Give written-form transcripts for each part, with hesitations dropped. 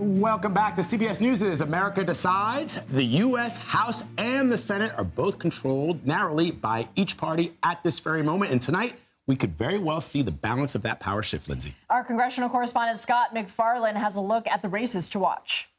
Welcome back to CBS News' America Decides. The U.S. House and the Senate are both controlled narrowly by each party at this very moment. And tonight, we could very well see the balance of that power shift, Lindsay. Our congressional correspondent Scott MacFarlane has a look at the races to watch.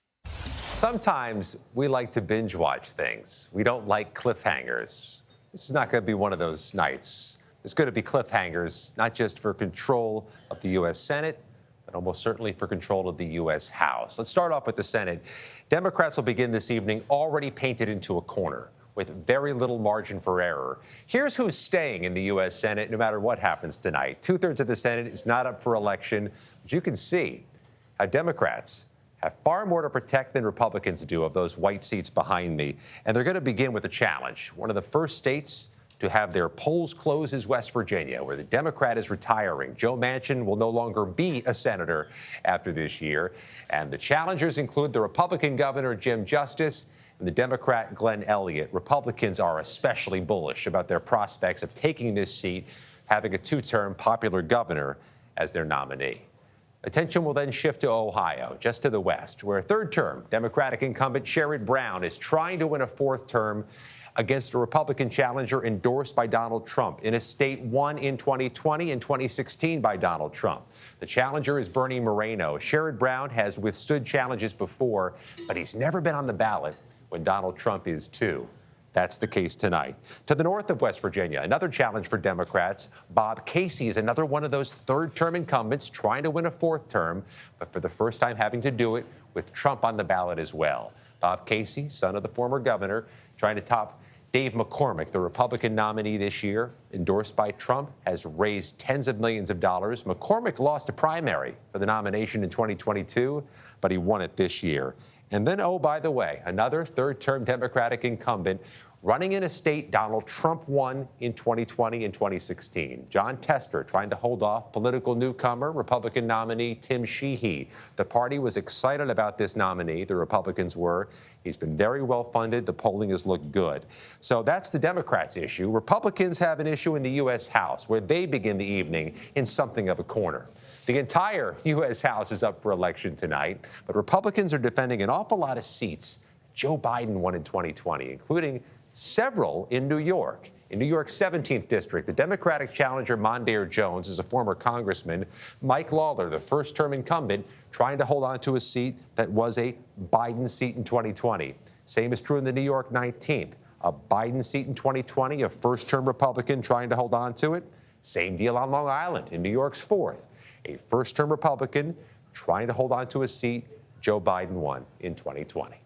Sometimes we like to binge watch things. We don't like cliffhangers. This is not going to be one of those nights. There's going to be cliffhangers, not just for control of the U.S. Senate, but almost certainly for control of the U.S. House. Let's start off with the Senate. Democrats will begin this evening already painted into a corner with very little margin for error. Here's who's staying in the U.S. Senate no matter what happens tonight. Two-thirds of the Senate is not up for election, but you can see how Democrats have far more to protect than Republicans do of those white seats behind me. And they're going to begin with a challenge. One of the first states to have their polls close is West Virginia, where the Democrat is retiring. Joe Manchin will no longer be a senator after this year. And the challengers include the Republican governor, Jim Justice, and the Democrat, Glenn Elliott. Republicans are especially bullish about their prospects of taking this seat, having a two-term popular governor as their nominee. Attention will then shift to Ohio, just to the west, where third-term Democratic incumbent Sherrod Brown is trying to win a fourth term against a Republican challenger endorsed by Donald Trump in a state won in 2020 and 2016 by Donald Trump. The challenger is Bernie Moreno. Sherrod Brown has withstood challenges before, but he's never been on the ballot when Donald Trump is too. That's the case tonight. To the north of West Virginia, another challenge for Democrats. Bob Casey is another one of those third-term incumbents trying to win a fourth term, but for the first time having to do it with Trump on the ballot as well. Bob Casey, son of the former governor, trying to top Dave McCormick, the Republican nominee this year, endorsed by Trump, has raised tens of millions of dollars. McCormick lost a primary for the nomination in 2022, but he won it this year. And then, oh, by the way, another third-term Democratic incumbent running in a state Donald Trump won in 2020 and 2016. John Tester trying to hold off political newcomer, Republican nominee Tim Sheehy. The party was excited about this nominee, the Republicans were. He's been very well funded. The polling has looked good. So that's the Democrats' issue. Republicans have an issue in the U.S. House, where they begin the evening in something of a corner. The entire U.S. House is up for election tonight, but Republicans are defending an awful lot of seats Joe Biden won in 2020, including several in New York. In New York's 17th district, the Democratic challenger Mondaire Jones is a former congressman. Mike Lawler, the first-term incumbent, trying to hold on to a seat that was a Biden seat in 2020. Same is true in the New York 19th. A Biden seat in 2020, a first-term Republican trying to hold on to it. Same deal on Long Island in New York's 4th. A first-term Republican trying to hold on to a seat Joe Biden won in 2020.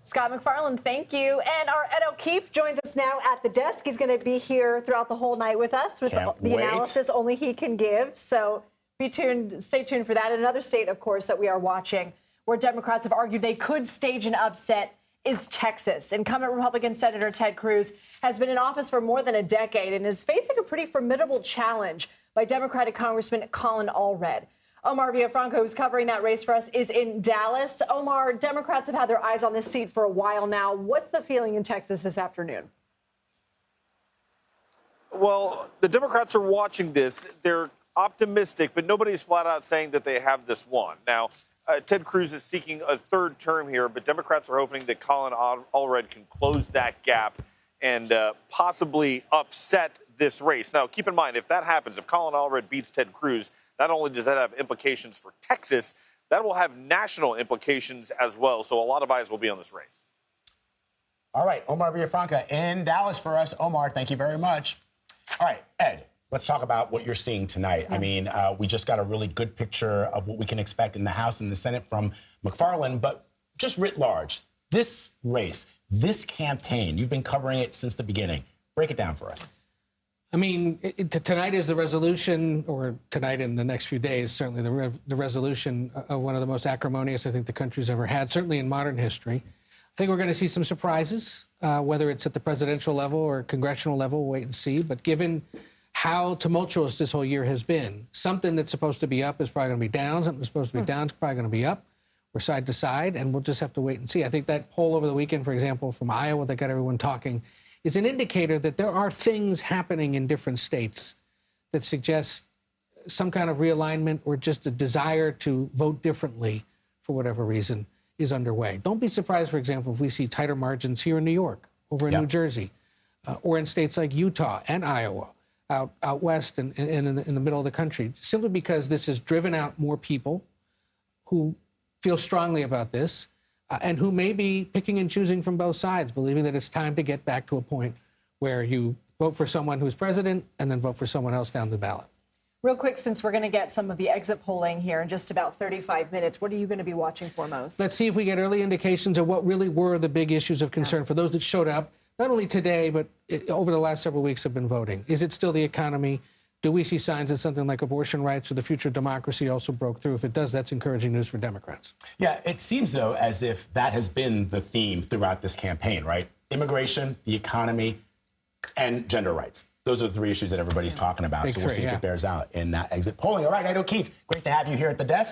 Scott MacFarlane, thank you. And our Ed O'Keefe joins us now at the desk. He's going to be here throughout the whole night with us with the analysis only he can give. So stay tuned for that. And another state, of course, that we are watching where Democrats have argued they could stage an upset is Texas. Incumbent Republican Senator Ted Cruz has been in office for more than a decade and is facing a pretty formidable challenge by Democratic Congressman Colin Allred. Omar Villafranca, who's covering that race for us, is in Dallas. Omar, Democrats have had their eyes on this seat for a while now. What's the feeling in Texas this afternoon? Well, the Democrats are watching this. They're optimistic, but nobody's flat out saying that they have this won. Now, Ted Cruz is seeking a third term here, but Democrats are hoping that Colin Allred can close that gap and possibly upset this race. Now, keep in mind, if that happens, if Colin Allred beats Ted Cruz, not only does that have implications for Texas, that will have national implications as well. So a lot of eyes will be on this race. All right, Omar Villafranca in Dallas for us. Omar, thank you very much. All right, Ed, let's talk about what you're seeing tonight. I mean, we just got a really good picture of what we can expect in the House and the Senate from MacFarlane, but just writ large, this race, this campaign, you've been covering it since the beginning. Break it down for us. I mean, tonight is the resolution, or tonight in the next few days, certainly the resolution of one of the most acrimonious I think the country's ever had, certainly in modern history. I think we're going to see some surprises, whether it's at the presidential level or congressional level, we'll wait and see. But given how tumultuous this whole year has been, something that's supposed to be up is probably going to be down, something that's supposed to be down is probably going to be up. We're side to side, and we'll just have to wait and see. I think that poll over the weekend, for example, from Iowa that got everyone talking, is an indicator that there are things happening in different states that suggest some kind of realignment or just a desire to vote differently for whatever reason, is underway. Don't be surprised, for example, if we see tighter margins here in New York, over in New Jersey, or in states like Utah and Iowa, out west and in the middle of the country, simply because this has driven out more people who feel strongly about this and who may be picking and choosing from both sides, believing that it's time to get back to a point where you vote for someone who's president and then vote for someone else down the ballot. Real quick, since we're going to get some of the exit polling here in just about 35 minutes, what are you going to be watching for most? Let's see if we get early indications of what really were the big issues of concern for those that showed up, not only today, but over the last several weeks have been voting. Is it still the economy? Do we see signs that something like abortion rights or the future of democracy also broke through? If it does, that's encouraging news for Democrats. Yeah, it seems, though, as if that has been the theme throughout this campaign, right? Immigration, the economy, and gender rights. Those are the three issues that everybody's talking about. So we'll see if it bears out in exit polling. All right, Ed O'Keefe, great to have you here at the desk.